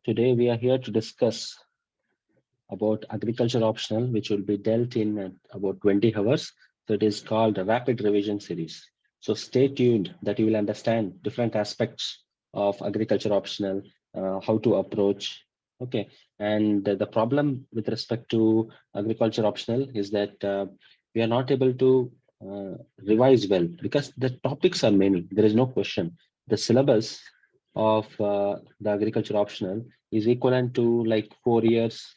Today we are here to discuss about agriculture optional, which will be dealt in about 20 hours. So it is called a rapid revision series. So stay tuned that you will understand different aspects of agriculture optional, how to approach. Okay, and the problem with respect to agriculture optional is that we are not able to revise well because the topics are many. There is no question. The syllabus of the agriculture optional is equivalent to like 4 years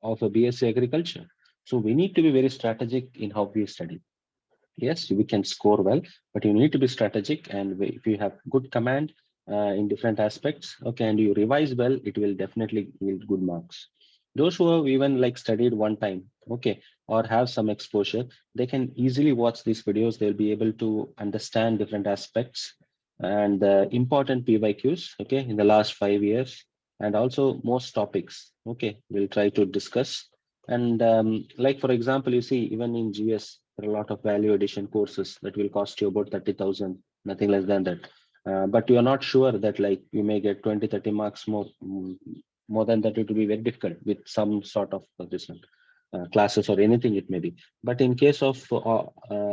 of a BSc agriculture. So we need to be very strategic in how we study. Yes, we can score well, but you need to be strategic. And if you have good command in different aspects, okay, and you revise well, it will definitely yield good marks. Those who have even like studied one time, okay, or have some exposure, they can easily watch these videos. They'll be able to understand different aspects and the important PYQs, okay, in the last 5 years, and also most topics, okay, we'll try to discuss. And like, for example, you see, even in GS, there are a lot of value addition courses that will cost you about 30,000, nothing less than that. But you are not sure that like you may get 20, 30 marks more, more than that. It will be very difficult with some sort of this one, classes or anything it may be. But in case of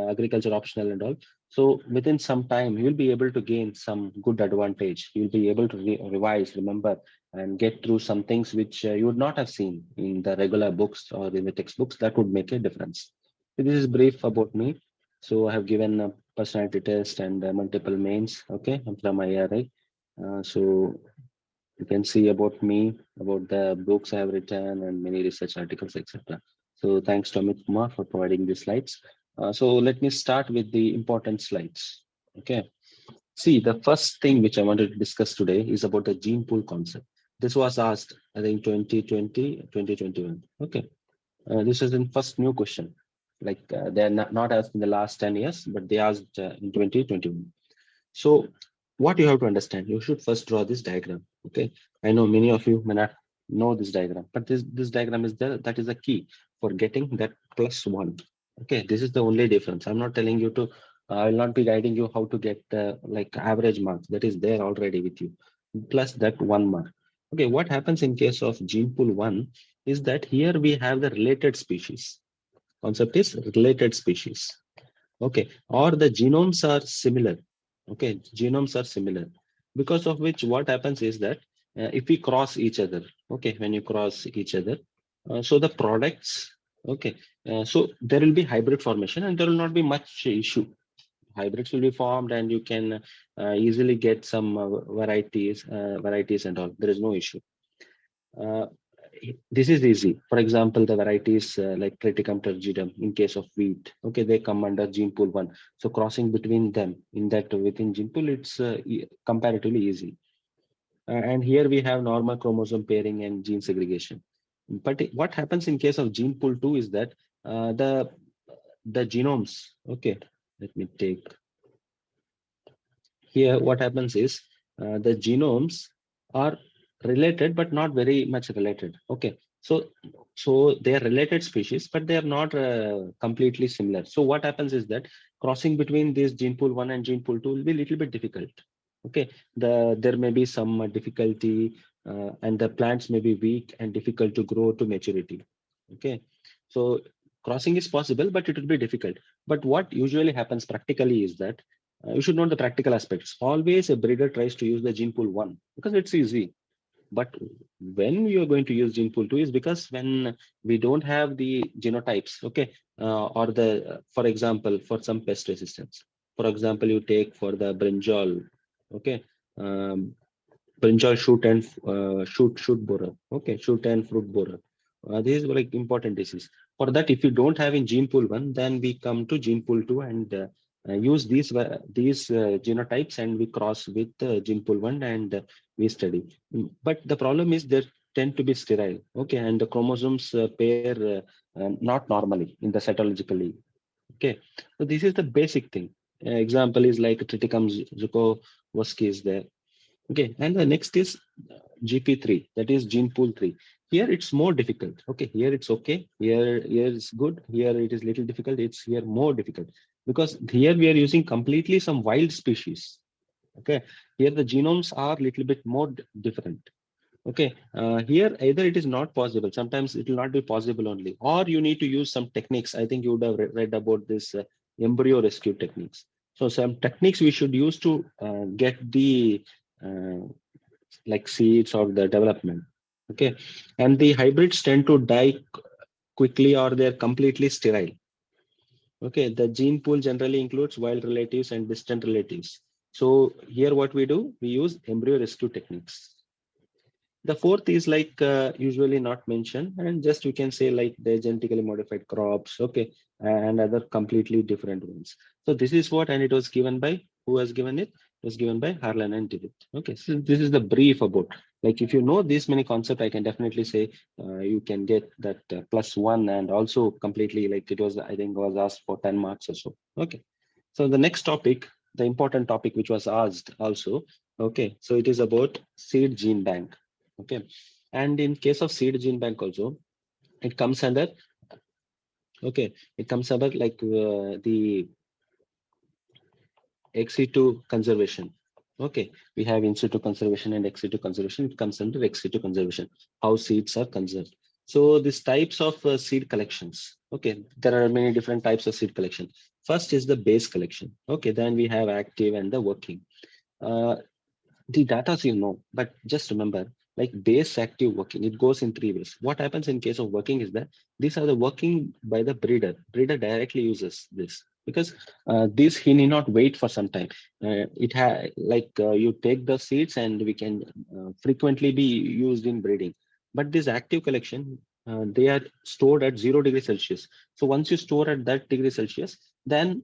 agriculture optional and all, so within some time, you'll be able to gain some good advantage. You'll be able to revise, remember, and get through some things which you would not have seen in the regular books or in the textbooks. That would make a difference. So this is brief about me. So I have given a personality test and multiple mains. Okay, I'm from IRI. So you can see about me, about the books I have written and many research articles, etc. So thanks to Amit Kumar for providing these slides. So let me start with the important slides. Okay. See, the first thing which I wanted to discuss today is about the gene pool concept. This was asked, I think, 2020, 2021. Okay. This is in first new question. Like they're not asked in the last 10 years, but they asked in 2021. So what you have to understand, you should first draw this diagram. Okay. I know many of you may not know this diagram, but this diagram is there. That is the key for getting that +1. Okay. This is the only difference. I'm not telling you to, I will not be guiding you how to get like average marks. That is there already with you. Plus that 1 mark. Okay. What happens in case of gene pool 1 is that here we have the related species. Concept is related species. Okay. Or the genomes are similar. Okay, genomes are similar, because of which what happens is that if we cross each other, okay, when you cross each other, so the products, okay, so there will be hybrid formation and there will not be much issue. Hybrids will be formed and you can easily get some varieties and all. There is no issue. Uh, this is easy. For example, the varieties like Triticum turgidum in case of wheat, okay, they come under gene pool 1. So crossing between them in that within gene pool, it's comparatively easy. And here we have normal chromosome pairing and gene segregation. But what happens in case of gene pool 2 is that the genomes, okay, let me take here. What happens is the genomes are related but not very much related. Okay, so they are related species but they are not completely similar. So what happens is that crossing between this gene pool 1 and gene pool 2 will be a little bit difficult. Okay, there may be some difficulty and the plants may be weak and difficult to grow to maturity. Okay, so crossing is possible but it will be difficult. But what usually happens practically is that you should know the practical aspects. Always a breeder tries to use the gene pool 1 because it's easy. But when you are going to use gene pool 2 is because when we don't have the genotypes, okay, or the, for example, for some pest resistance. For example, you take for the brinjal, okay, um, brinjal shoot and shoot borer, okay, shoot and fruit borer. These are like important disease. For that, if you don't have in gene pool 1, then we come to gene pool 2 and use these genotypes and we cross with gene pool 1 and we study. But the problem is they tend to be sterile, okay, and the chromosomes pair not normally in the cytologically. Okay, so this is the basic thing. Example is like Triticum zukovoski is there. Okay, and the next is GP3, that is gene pool 3. Here it's more difficult. Okay, here it's okay. Here it's good. Here it is little difficult. It's here more difficult because here we are using completely some wild species. Okay, here the genomes are little bit more different. Okay, here either it is not possible. Sometimes it will not be possible only, or you need to use some techniques. I think you would have read about this embryo rescue techniques. So some techniques we should use to get the uh, like seeds or the development. Okay, and the hybrids tend to die quickly or they're completely sterile. Okay, the gene pool generally includes wild relatives and distant relatives. So here what we do, we use embryo rescue techniques. The fourth is like usually not mentioned, and just you can say like the genetically modified crops, okay, and other completely different ones. So this is what, and it was given by who has given it? It was given by Harlan and David. Okay, so this is the brief about. Like if you know these many concepts, I can definitely say you can get that +1, and also completely like it was I think was asked for 10 marks or so. Okay, so the next topic, the important topic which was asked also. Okay, so it is about seed gene bank. Okay, and in case of seed gene bank also, it comes under, okay, it comes under like the ex situ conservation. Okay, we have in situ conservation and ex situ conservation. It comes under ex situ conservation, how seeds are conserved. So these types of seed collections. Okay, there are many different types of seed collection. First is the base collection. Okay, then we have active and the working. Uh, the data you know, but just remember, like base active working, it goes in three ways. What happens in case of working is that these are the working by the breeder. Breeder directly uses this because this he need not wait for some time. It like you take the seeds and we can frequently be used in breeding. But this active collection, they are stored at 0 degrees Celsius. So once you store at that degree Celsius, then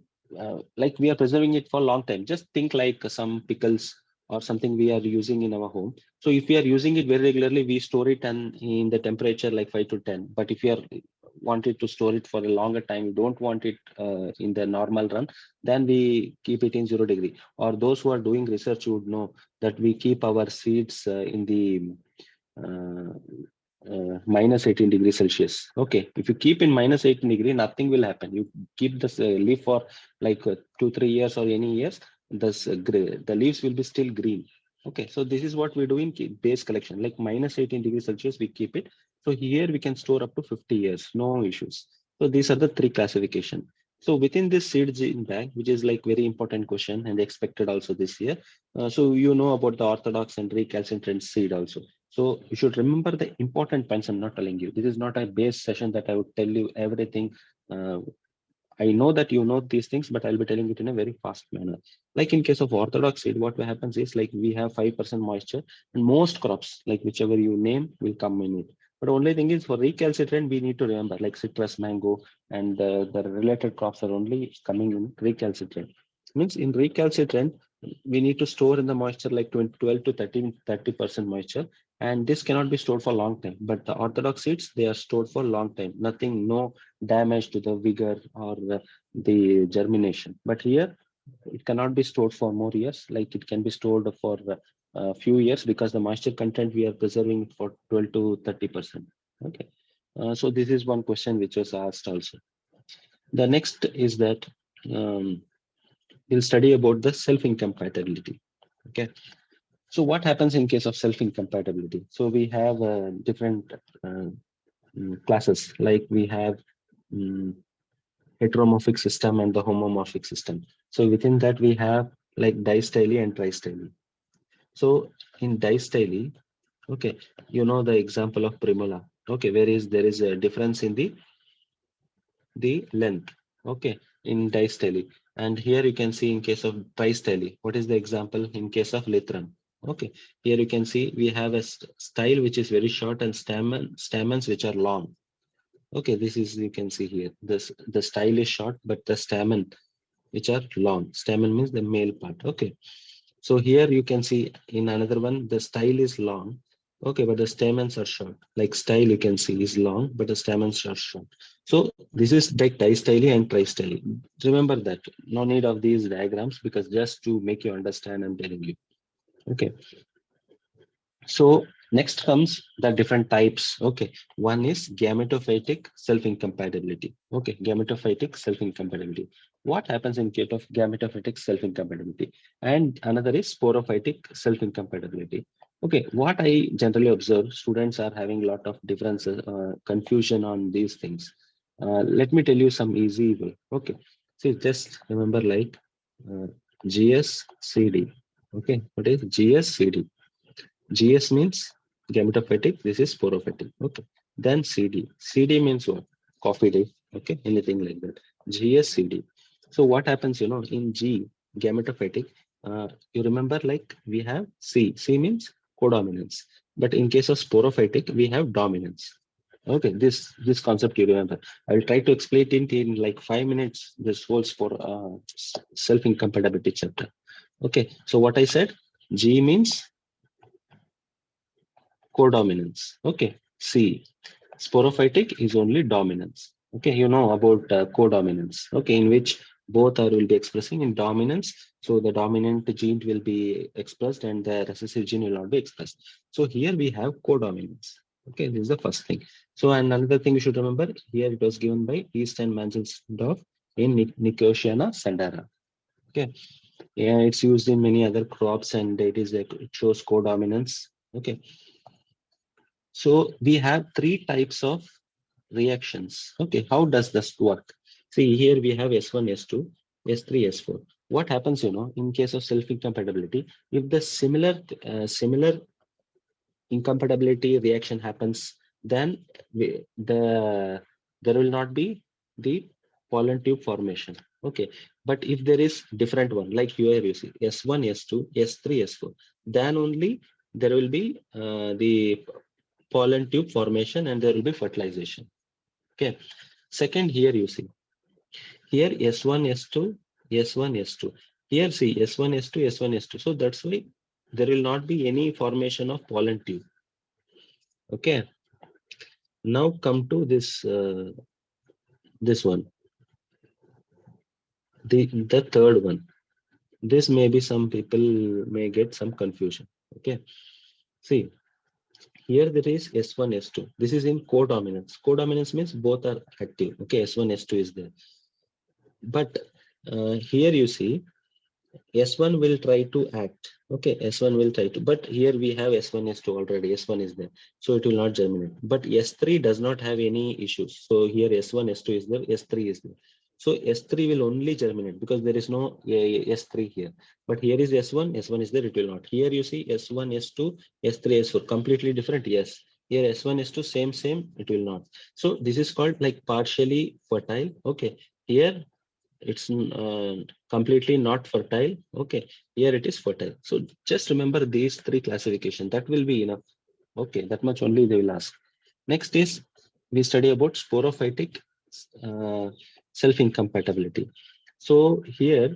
like we are preserving it for a long time. Just think like some pickles or something we are using in our home. So if we are using it very regularly, we store it and in the temperature like 5 to 10. But if you are wanted to store it for a longer time, you don't want it in the normal run, then we keep it in 0 degree. Or those who are doing research would know that we keep our seeds in the uh, -18 degrees Celsius. Okay, if you keep in -18 degree, nothing will happen. You keep this leaf for like 2 3 years or any years, this the leaves will be still green. Okay, so this is what we do in base collection, like -18 degrees Celsius we keep it. So here we can store up to 50 years, no issues. So these are the three classification. So within this seed gene bank, which is like very important question and expected also this year. So you know about the orthodox and recalcitrant seed also. So you should remember the important points I'm not telling you. This is not a base session that I would tell you everything. Uh, I know that you know these things, but I'll be telling it in a very fast manner. Like in case of orthodox seed, what happens is like we have 5% moisture and most crops, like whichever you name, will come in it. But only thing is for recalcitrant, we need to remember like citrus, mango, and the related crops are only coming in recalcitrant. Means in recalcitrant, we need to store in the moisture like 12 to 30% moisture, and this cannot be stored for long time. But the orthodox seeds, they are stored for long time. Nothing, no damage to the vigor or the germination. But here, it cannot be stored for more years. Like it can be stored for a few years because the moisture content we are preserving for 12 to 30%. Okay. So this is one question which was asked also. The next is that um, we'll study about the self-incompatibility. Okay. So what happens in case of self-incompatibility? So we have different classes, like we have um, heteromorphic system and the homomorphic system. So within that we have like distyly and tristyly. So in distyly, okay, you know the example of primula. Okay, where is there is a difference in the length. Okay, in distyly. And here you can see in case of tristyly, what is the example in case of Lythrum? Okay, here you can see we have a style which is very short and stamens which are long. Okay, this is you can see here. The style is short, but the stamen which are long. Stamen means the male part. Okay. So here you can see in another one, the style is long. Okay, but the stamens are short. Like style you can see is long, but the stamens are short. So this is like distyly and tristyly. Remember that. No need of these diagrams because just to make you understand, I'm telling you. Okay. So next comes the different types. Okay, one is gametophytic self-incompatibility. Okay, gametophytic self-incompatibility. What happens in case of gametophytic self-incompatibility? And another is sporophytic self-incompatibility. Okay, what I generally observe, students are having a lot of differences, confusion on these things. Let me tell you some easy way. Okay, see, just remember like uh, GSCD. Okay, what is GSCD? GS means gametophytic. This is sporophytic. Okay. Then CD. CD means what? Coffee day. Okay. Anything like that. GSCD. So what happens, in G, gametophytic, you remember like we have C. C means codominance. But in case of sporophytic, we have dominance. Okay. This concept you remember. I will try to explain it in like 5 minutes. This holds for self-incompatibility chapter. Okay. So what I said, G means codominance. Okay. C. Sporophytic is only dominance. Okay. You know about codominance. Okay. In which both are will be expressing in dominance. So the dominant gene will be expressed and the recessive gene will not be expressed. So here we have codominance. Okay. This is the first thing. So and another thing you should remember here it was given by East and Mansfield in Nicotiana sandara. Okay. Yeah, it's used in many other crops and it is like it shows codominance. Okay. So we have three types of reactions. Okay, how does this work? See, here we have S1, S2, S3, S4. What happens, in case of self-incompatibility, if the similar incompatibility reaction happens, then there will not be the pollen tube formation. Okay, but if there is different one, like here you see S1, S2, S3, S4, then only there will be the pollen tube formation and there will be fertilization. Okay. Second, here you see here S1, S2, S1, S2. Here see S1, S2, S1, S2. So that's why there will not be any formation of pollen tube. Okay. Now come to this one, the third one. This may be some people may get some confusion. Okay. See, here there is S1, S2. This is in codominance. Codominance means both are active. Okay, S1, S2 is there. But here you see S1 will try to act. Okay, S1 will try to, but here we have S1, S2 already. S1 is there, so it will not germinate. But S3 does not have any issues. So here S1, S2 is there, S3 is there. So S3 will only germinate because there is no S3 here. But here is S1, S1 is there, it will not. Here you see S1, S2, S3, S4, completely different. Yes. Here S1, S2, same, it will not. So this is called like partially fertile. Okay. Here it's completely not fertile. Okay, here it is fertile. So just remember these three classification, that will be enough. Okay, that much only they will ask. Next is we study about sporophytic uh, self-incompatibility. So here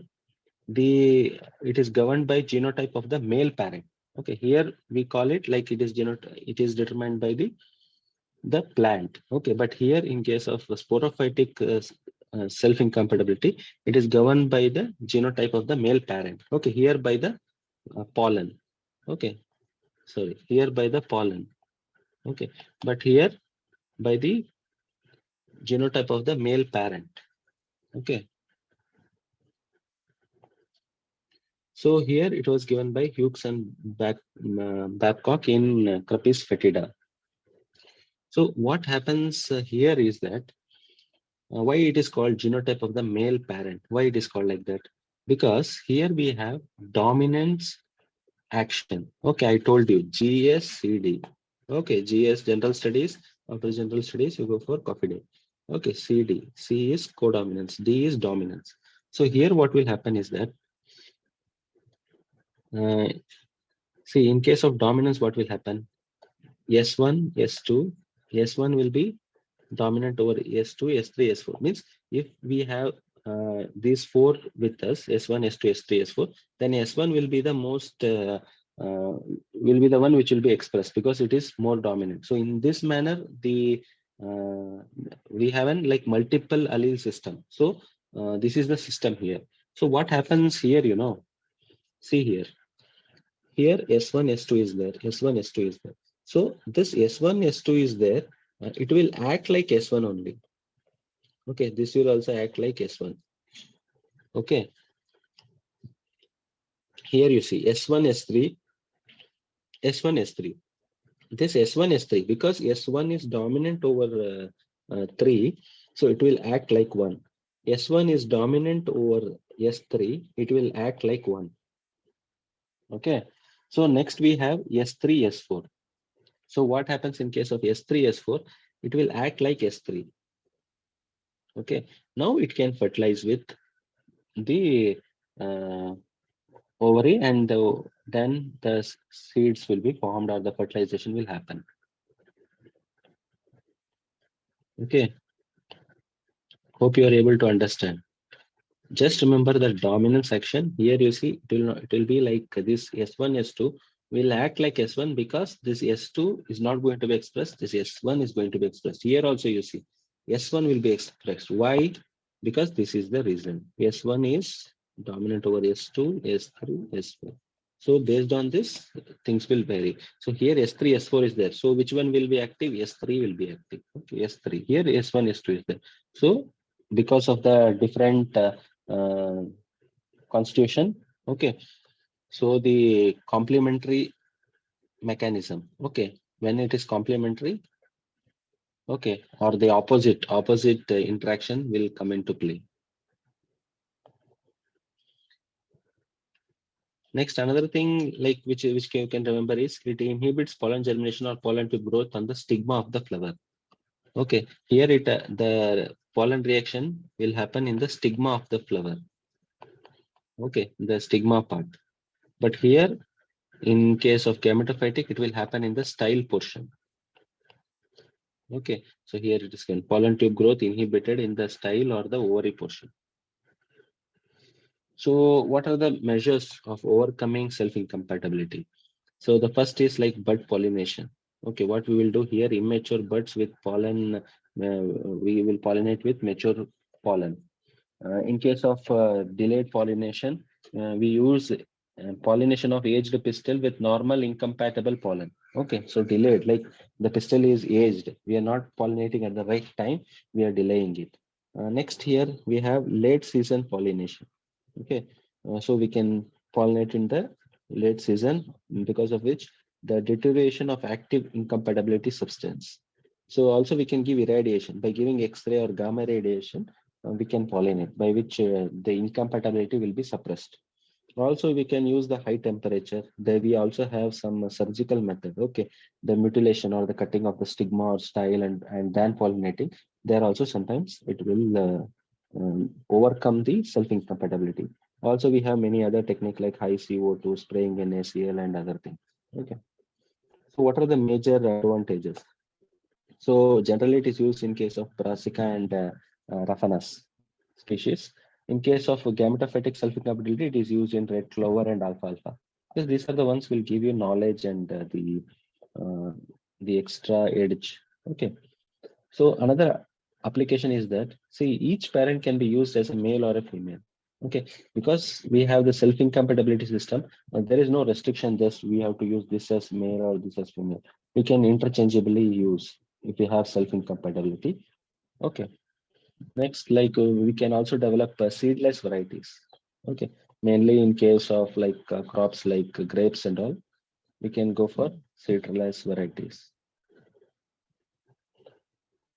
the it is governed by genotype of the male parent. Okay, here we call it like it is it is determined by the plant. Okay, but here in case of sporophytic self-incompatibility, it is governed by the genotype of the male parent. Okay, here by the pollen. Okay, sorry, here by the pollen. Okay, but here by the genotype of the male parent. Okay, so here it was given by Hughes and Babcock in Crapis fetida. So what happens here is that why it is called genotype of the male parent? Why it is called like that? Because here we have dominance action. Okay, I told you GSCD. Okay, GS general studies. After general studies, you go for coffee day. Okay, CD. C is codominance. D is dominance. So here what will happen is that uh, see in case of dominance, what will happen? S1, S2, S1 will be dominant over S2, S3, S4. Means if we have these four with us, S1, S2, S3, S4, then S1 will be the most, will be the one which will be expressed because it is more dominant. So in this manner, we have an like multiple allele system. So this is the system here. So what happens here, see here. Here S1, S2 is there, S1, S2 is there. So this S1, S2 is there, it will act like S1 only. Okay, this will also act like S1. Okay, here you see S1, S3, S1, S3. This S1, S3, because S1 is dominant over 3, so it will act like 1. S1 is dominant over S3, it will act like 1. Okay. So next we have S3, S4. So what happens in case of S3, S4? It will act like S3. Okay. Now it can fertilize with the uh, ovary, and then the seeds will be formed or the fertilization will happen. Okay. Hope you are able to understand. Just remember the dominant section. Here you see it will be like this S1, S2 will act like S1 because this S2 is not going to be expressed. This S1 is going to be expressed. Here also you see S1 will be expressed. Why? Because this is the reason. S1 is dominant over S2, S3, S4. So based on this, things will vary. So here S3, S4 is there. So which one will be active? S3 will be active. Okay, S3. Here S1, S2 is there. So because of the different uh, constitution, okay, so the complementary mechanism, okay, when it is complementary, okay, or the opposite interaction will come into play. Next, another thing like which you can remember is it inhibits pollen germination or pollen tube growth on the stigma of the flower. Okay, here the pollen reaction will happen in the stigma of the flower. Okay, the stigma part. But here, in case of gametophytic, it will happen in the style portion. Okay, so here it is pollen tube growth inhibited in the style or the ovary portion. So what are the measures of overcoming self-incompatibility? So the first is like bud pollination. Okay, what we will do here, immature buds with pollen, we will pollinate with mature pollen. In case of delayed pollination, we use pollination of aged pistil with normal incompatible pollen. Okay, so delayed, like the pistil is aged. We are not pollinating at the right time. We are delaying it. Next here, we have late season pollination. Okay, so we can pollinate in the late season because of which the deterioration of active incompatibility substance. So also we can give irradiation by giving X-ray or gamma radiation. We can pollinate by which the incompatibility will be suppressed. Also, we can use the high temperature. There we also have some surgical method. Okay, the mutilation or the cutting of the stigma or style and then pollinating. There also sometimes it will overcome the self-incompatibility. Also, we have many other technique like high CO2, spraying NaCl and other things. Okay. So what are the major advantages? So generally it is used in case of Brassica and Raphanus species. In case of gametophytic self-incompatibility, it is used in red clover and alfalfa. Because these are the ones will give you knowledge and uh, the extra edge. Okay. So another application is that see each parent can be used as a male or a female. Okay, because we have the self-incompatibility system, there is no restriction. Just we have to use this as male or this as female. We can interchangeably use if we have self-incompatibility. Okay. Next, like we can also develop seedless varieties. Okay, mainly in case of like crops like grapes and all, we can go for seedless varieties.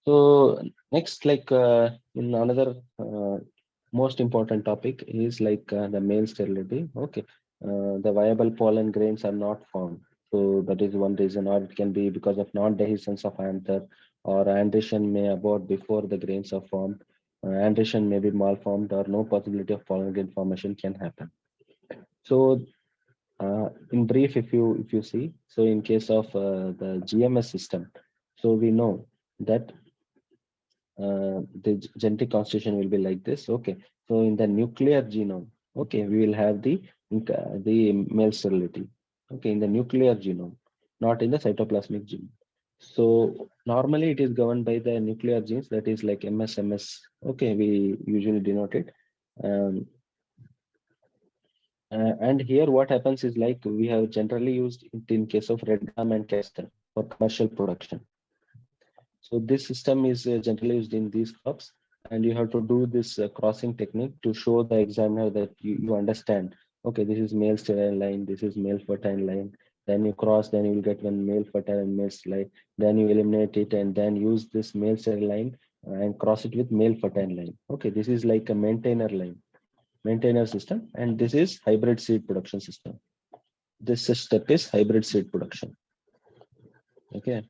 So next, like in another most important topic is like the male sterility. Okay, the viable pollen grains are not formed. So that is one reason, or it can be because of non-dehiscence of anther, or androgen may abort before the grains are formed. Androgen may be malformed, or no possibility of pollen grain formation can happen. So in brief, if you see, so in case of the GMS system, so we know that the genetic constitution will be like this. Okay, so in the nuclear genome, okay, we will have the male sterility. Okay, in the nuclear genome, not in the cytoplasmic genome. So normally it is governed by the nuclear genes, that is like MS. Okay, we usually denote it. Um, and here what happens is like we have generally used it in case of red gum and castor for commercial production. So this system is generally used in these crops, and you have to do this crossing technique to show the examiner that you understand. Okay, this is male sterile line, this is male fertile line. Then you cross, then you will get one male fertile and male sterile. Then you eliminate it and then use this male sterile line and cross it with male fertile line. Okay, this is like a maintainer system, and this is hybrid seed production system. This step is hybrid seed production. Okay.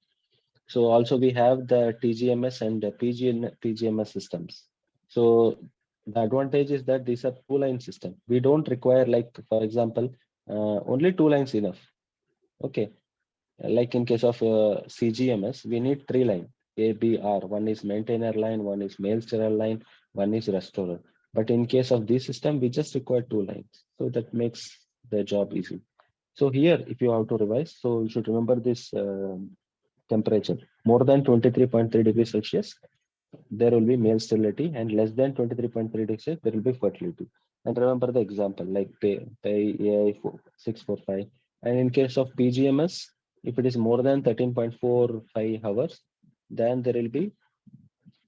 So also we have the TGMS and the PGMS systems. So the advantage is that these are two-line system. We don't require, like, for example, only two lines enough. Okay. Like in case of CGMS, we need three line, A, B, R. One is maintainer line, one is male sterile line, one is restorer. But in case of this system, we just require two lines. So that makes the job easy. So here, if you have to revise, so you should remember this temperature. More than 23.3 degrees Celsius, there will be male sterility, and less than 23.3 degrees Celsius, there will be fertility. And remember the example like AI 645. And in case of PGMS, if it is more than 13.45 hours, then there will be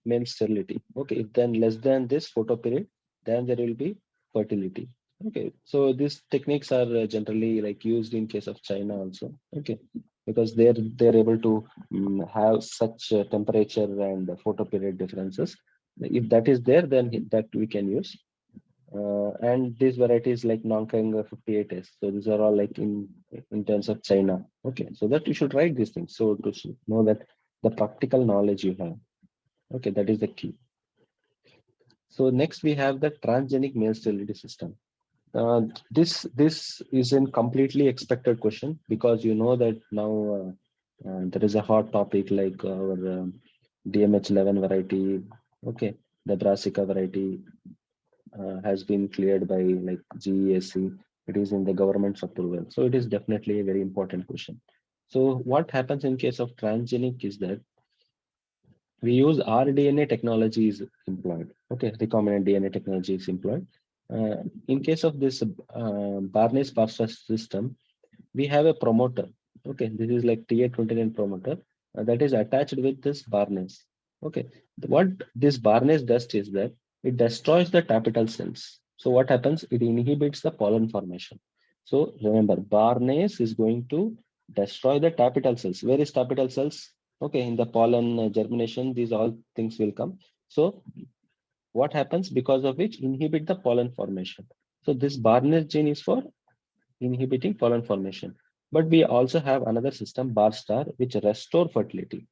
male sterility. Okay, if then less than this photo period, then there will be fertility. Okay, so these techniques are generally like used in case of China also. Okay, because they're able to have such temperature and photo period differences. If that is there, then that we can use. And these varieties like Nongkang 58S. So these are all like in terms of China. Okay, so that you should write these things. So to know that the practical knowledge you have. Okay, that is the key. So next we have the transgenic male sterility system. This is a completely expected question because you know that now there is a hot topic like our DMH11 variety. Okay, the Brassica variety has been cleared by like GESC. It is in the government's approval. So it is definitely a very important question. So what happens in case of transgenic is that we use rDNA technology is employed. Okay, recombinant DNA technology is employed. In case of this Barnes Pasteur system, we have a promoter. Okay, this is like TA29 promoter that is attached with this Barnes. Okay, what this Barnes does is that it destroys the tapetal cells. So what happens? It inhibits the pollen formation. So remember, Barnes is going to destroy the tapetal cells. Where is tapetal cells? Okay, in the pollen germination, these all things will come. So what happens because of which inhibit the pollen formation. So this Barnes gene is for inhibiting pollen formation. But we also have another system, bar star, which restore fertility.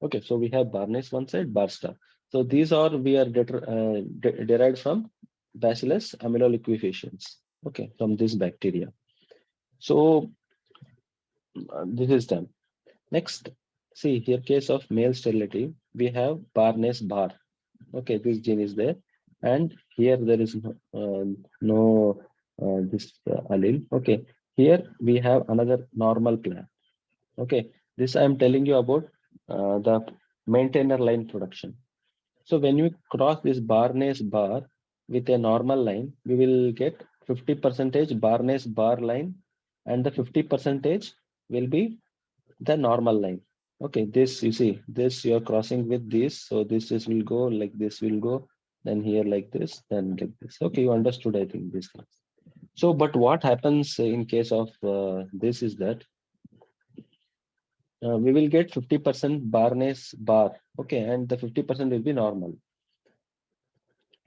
Okay, so we have Barnes one side, bar star. So these are we are derived from Bacillus amyloliquefaciens. Okay, from this bacteria. So this is done. Next, see here case of male sterility, we have Barnes bar. Okay, this gene is there, and here there is no this allele. Okay, here we have another normal plant. Okay, this I am telling you about the maintainer line production. So when we cross this Barnes bar with a normal line, we will get 50 percentage Barnes bar line, and the 50 percentage will be the normal line. Okay, this you see, this you are crossing with this, so this will go like this will go, then here like this, then like this. Okay, you understood, I think, these things. So, but what happens in case of this is that we will get 50% Barnes bar, okay, and the 50% will be normal.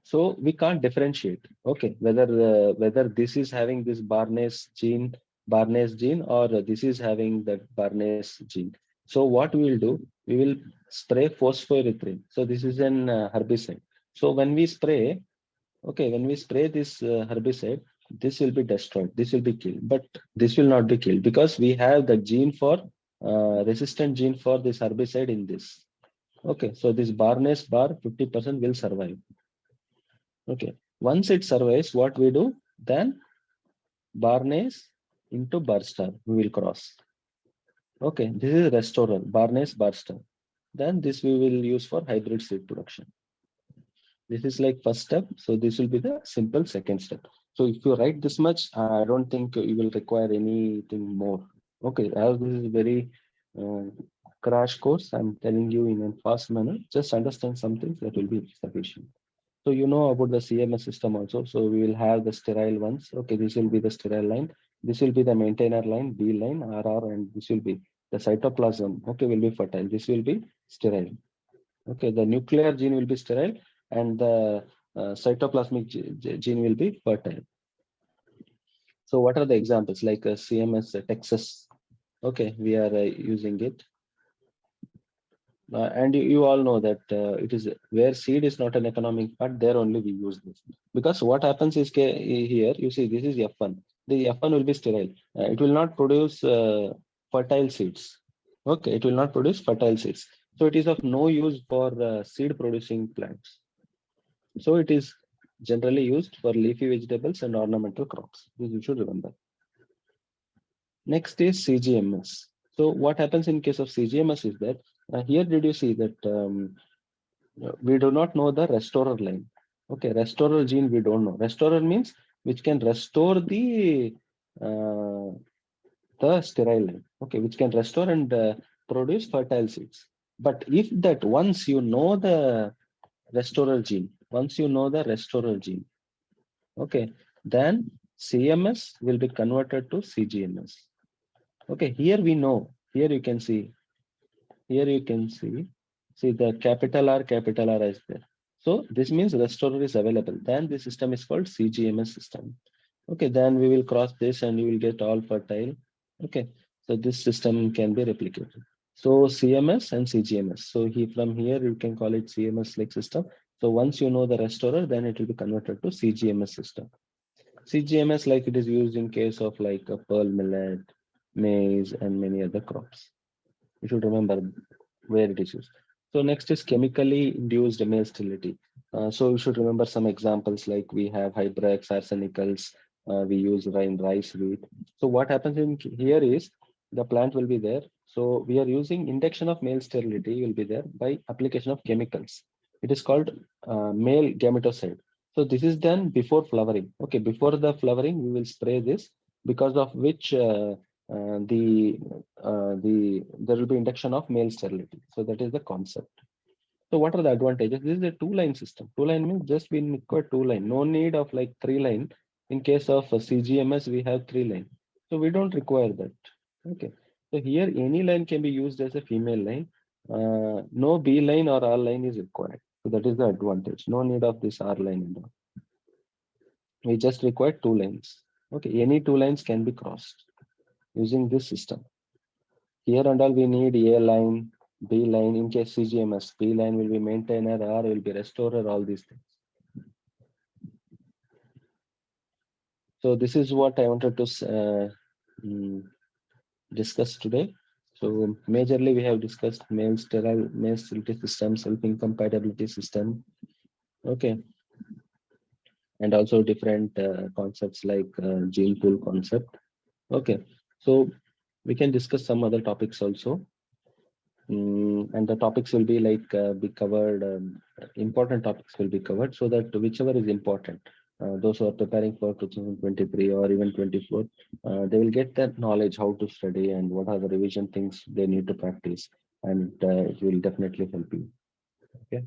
So we can't differentiate, okay, whether this is having this Barnes gene, or this is having that Barnes gene. So what we will do, we will spray phosphoerythrin. So this is an herbicide. So when we spray, okay, when we spray this herbicide, this will be destroyed. This will be killed, but this will not be killed because we have the gene for resistant gene for this herbicide in this. Okay, so this Barnes bar 50% will survive. Okay, once it survives, what we do then? Barnes into Barstar we will cross. Okay, this is restorer, Barnes Barstar. Then this we will use for hybrid seed production. This is like first step. So this will be the simple second step. So if you write this much, I don't think you will require anything more. Okay, as this is very uh, crash course, I'm telling you in a fast manner, just understand some things that will be sufficient. So you know about the CMS system also. So we will have the sterile ones. Okay, this will be the sterile line. This will be the maintainer line, B line, RR, and this will be the cytoplasm. Okay, will be fertile. This will be sterile. Okay, the nuclear gene will be sterile, and the cytoplasmic gene will be fertile. So what are the examples like CMS Texas? Okay, we are using it. And you all know that it is where seed is not an economic part, there only we use this. Because what happens is here, you see, this is F1. The F1 will be sterile. It will not produce fertile seeds. Okay, it will not produce fertile seeds. So it is of no use for seed producing plants. So it is generally used for leafy vegetables and ornamental crops. This you should remember. Next is CGMS. So what happens in case of CGMS is that here did you see that we do not know the restorer line. Okay, restorer gene we don't know. Restorer means which can restore the sterile line. Okay, which can restore and produce fertile seeds. But if that once you know the restorer gene, okay, then CMS will be converted to CGMS. Okay, here we know, here you can see, see the capital R is there. So this means restorer is available. Then the system is called CGMS system. Okay, then we will cross this and you will get all fertile. Okay, so this system can be replicated. So CMS and CGMS. So from here you can call it CMS like system. So once you know the restorer, then it will be converted to CGMS system. CGMS like it is used in case of like a pearl millet, maize, and many other crops. You should remember where it is used. So next is chemically induced male sterility. So you should remember some examples like we have Hybrax, arsenicals, we use in rice wheat. So what happens in here is the plant will be there. So we are using induction of male sterility will be there by application of chemicals. It is called male gametocide. So this is done before flowering. Okay, before the flowering, we will spray this because of which there will be induction of male sterility. So that is the concept. So what are the advantages? This is a two-line system. Two-line means just we require two-line. No need of like three-line. In case of CGMS, we have three-line. So we don't require that. Okay. So here any line can be used as a female line. No B line or R line is required. So that is the advantage. No need of this R line and all. We just require two lines. Okay. Any two lines can be crossed using this system. Here and all we need A line, B line. In case CGMS, B line will be maintainer, R will be restorer, all these things. So this is what I wanted to discuss today. So majorly we have discussed male sterility system, self-incompatibility system. Okay. And also different concepts like gene pool concept. Okay. So we can discuss some other topics also. And the topics will be like be covered, important topics will be covered so that whichever is important, those who are preparing for 2023 or even 24, they will get that knowledge how to study and what are the revision things they need to practice, and it will definitely help you. Okay.